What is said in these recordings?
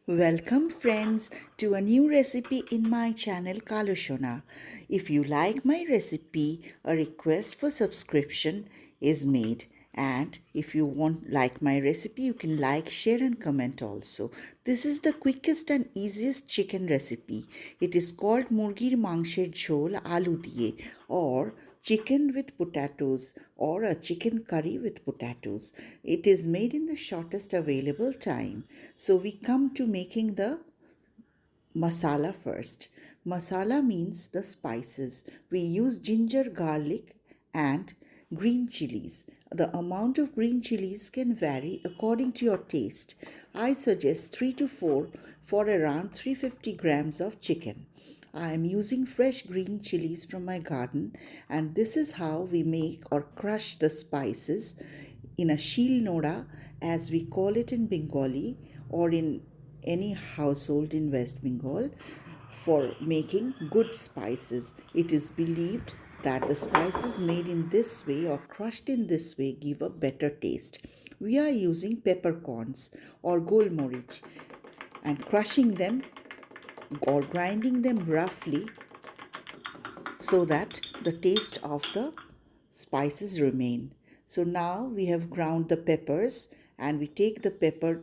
Welcome friends to a new recipe in my channel Kalushona. If you like my recipe, a request for subscription is made. And if you want like my recipe, you can like, share and comment also. This is the quickest and easiest chicken recipe. It is called Murgir mangsherjhol aloo diye or chicken with potatoes or a chicken curry with potatoes. It is made in the shortest available time. So we come to making the masala first. Masala means the spices. We use ginger, garlic and green chilies. The amount of green chilies can vary according to your taste. I suggest 3 to 4 for around 350 grams of chicken. I am using fresh green chilies from my garden, and this is how we make or crush the spices in a shil noda, as we call it in Bengali, or in any household in West Bengal, for making good spices. It is believed that the spices made in this way or crushed in this way give a better taste. We are using peppercorns or golmorich and crushing them or grinding them roughly so that the taste of the spices remain. So now we have ground the peppers, and we take the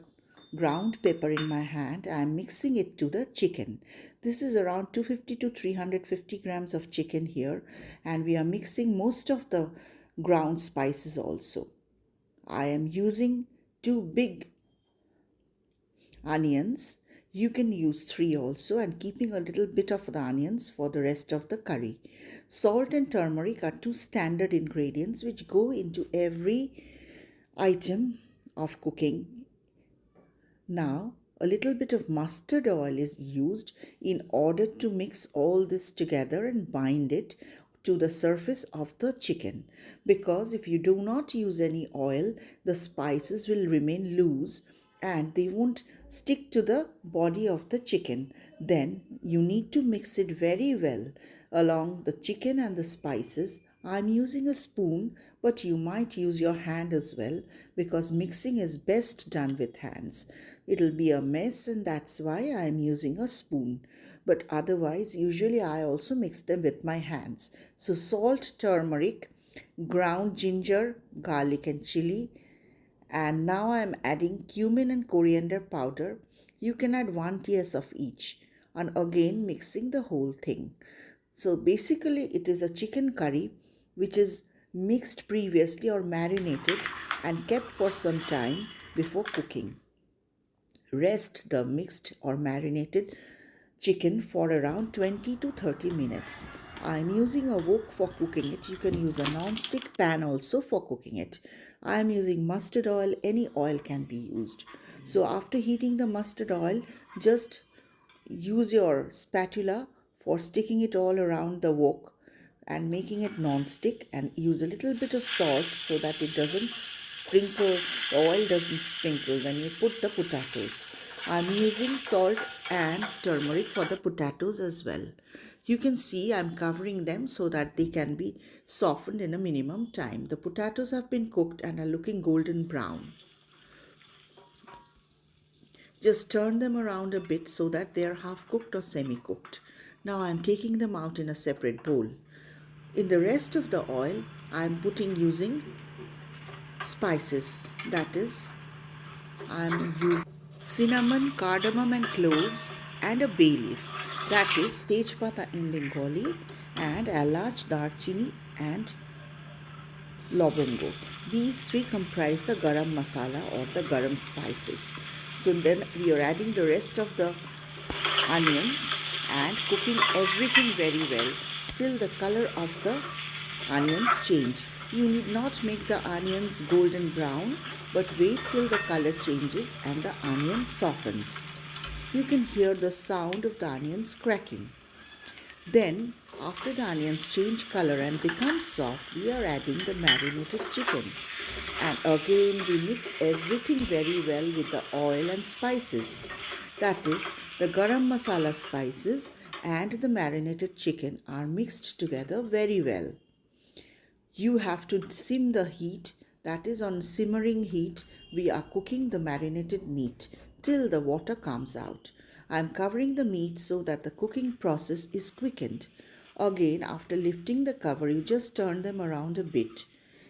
ground pepper in my hand. I am mixing it to the chicken. This is around 250 to 350 grams of chicken here, and we are mixing most of the ground spices also. I am using two big onions. You can use 3 also, and keeping a little bit of the onions for the rest of the curry. Salt and turmeric are 2 standard ingredients which go into every item of cooking. Now a little bit of mustard oil is used in order to mix all this together and bind it to the surface of the chicken, because if you do not use any oil, the spices will remain loose and they won't stick to the body of the chicken. Then you need to mix it very well along the chicken and the spices. I'm using a spoon, but you might use your hand as well, because mixing is best done with hands. It'll be a mess, and that's why I'm using a spoon. But otherwise, usually I also mix them with my hands. So salt, turmeric, ground ginger, garlic and chili, and now I'm adding cumin and coriander powder. You can add 1 teaspoon of each, and again mixing the whole thing. So basically it is a chicken curry which is mixed previously or marinated and kept for some time before cooking. Rest the mixed or marinated chicken for around 20 to 30 minutes. I am using a wok for cooking it. You can use a non-stick pan also for cooking it. I am using mustard oil. Any oil can be used. So after heating the mustard oil, just use your spatula for sticking it all around the wok and making it non-stick, and use a little bit of salt so that it doesn't sprinkle, the oil doesn't sprinkle when you put the potatoes. I'm using salt and turmeric for the potatoes as well. You can see I'm covering them so that they can be softened in a minimum time. The potatoes have been cooked and are looking golden brown. Just turn them around a bit so that they are half cooked or semi-cooked. Now I'm taking them out in a separate bowl. In the rest of the oil, I'm using spices. That is, I'm using cinnamon, cardamom and cloves, and a bay leaf. That is tejpata in Bengali, and elach, darchini and lobongo. These 3 comprise the garam masala or the garam spices. So then we are adding the rest of the onions and cooking everything very well till the color of the onions change. You need not make the onions golden brown, but wait till the color changes and the onion softens. You can hear the sound of the onions cracking. Then, after the onions change color and become soft, we are adding the marinated chicken. And again, we mix everything very well with the oil and spices. That is, the garam masala spices and the marinated chicken are mixed together very well. You have to sim the heat, that is, on simmering heat we are cooking the marinated meat till the water comes out. I am covering the meat so that the cooking process is quickened. Again, after lifting the cover, you just turn them around a bit.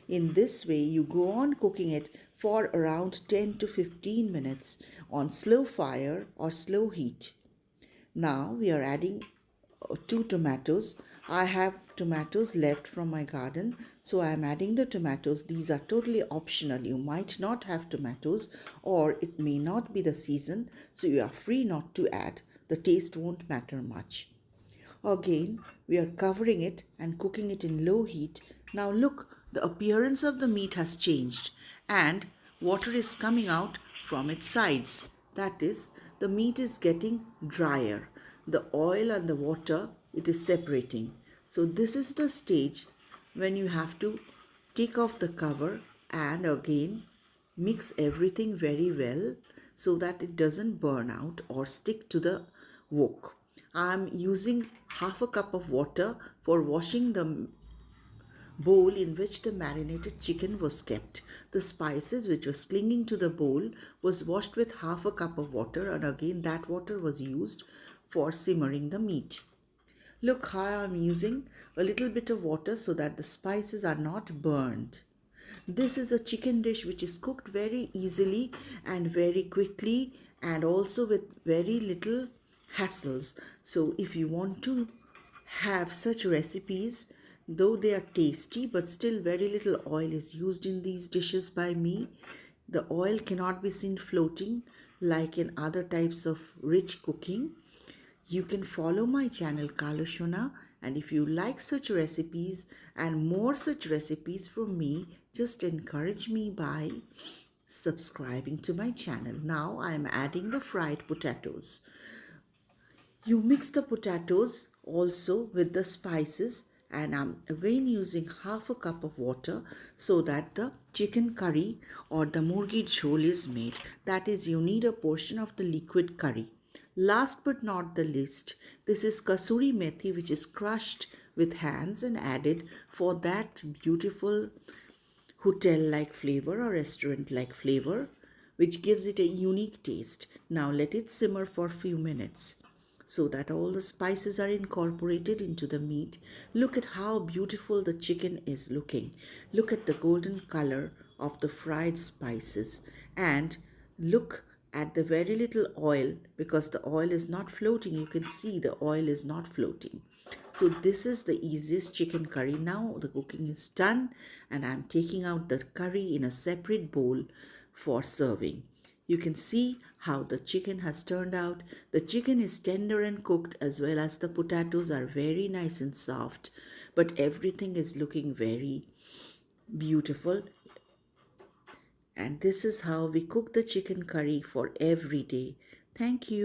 In this way, you go on cooking it for around 10 to 15 minutes on slow fire or slow heat. Now we are adding two tomatoes. I have tomatoes left from my garden, so I am adding the tomatoes. These are totally optional. You might not have tomatoes, or it may not be the season, so you are free not to add. The taste won't matter much. Again, we are covering it and cooking it in low heat. Now look, the appearance of the meat has changed and water is coming out from its sides. That is, the meat is getting drier. The oil and the water, it is separating. So this is the stage when you have to take off the cover and again mix everything very well so that it doesn't burn out or stick to the wok. I'm using half a cup of water for washing the bowl in which the marinated chicken was kept. The spices which was clinging to the bowl was washed with half a cup of water, and again that water was used for simmering the meat. Look how I'm using a little bit of water so that the spices are not burned. This is a chicken dish which is cooked very easily and very quickly and also with very little hassles. So if you want to have such recipes, though they are tasty but still very little oil is used in these dishes by me, the oil cannot be seen floating like in other types of rich cooking. You can follow my channel Kalushona, and if you like such recipes and more such recipes from me, just encourage me by subscribing to my channel. Now I am adding the fried potatoes. You mix the potatoes also with the spices, and I'm again using half a cup of water so that the chicken curry or the Murgir jhol is made. That is, you need a portion of the liquid curry. Last but not the least, this is kasuri methi, which is crushed with hands and added for that beautiful hotel-like flavor or restaurant-like flavor, which gives it a unique taste. Now let it simmer for a few minutes so that all the spices are incorporated into the meat. Look at how beautiful the chicken is looking. Look at the golden color of the fried spices, and look at the very little oil, because the oil is not floating. You can see the oil is not floating. So this is the easiest chicken curry. Now the cooking is done and I'm taking out the curry in a separate bowl for serving. You can see how the chicken has turned out. The chicken is tender and cooked, as well as the potatoes are very nice and soft, but everything is looking very beautiful. And this is how we cook the chicken curry for every day. Thank you.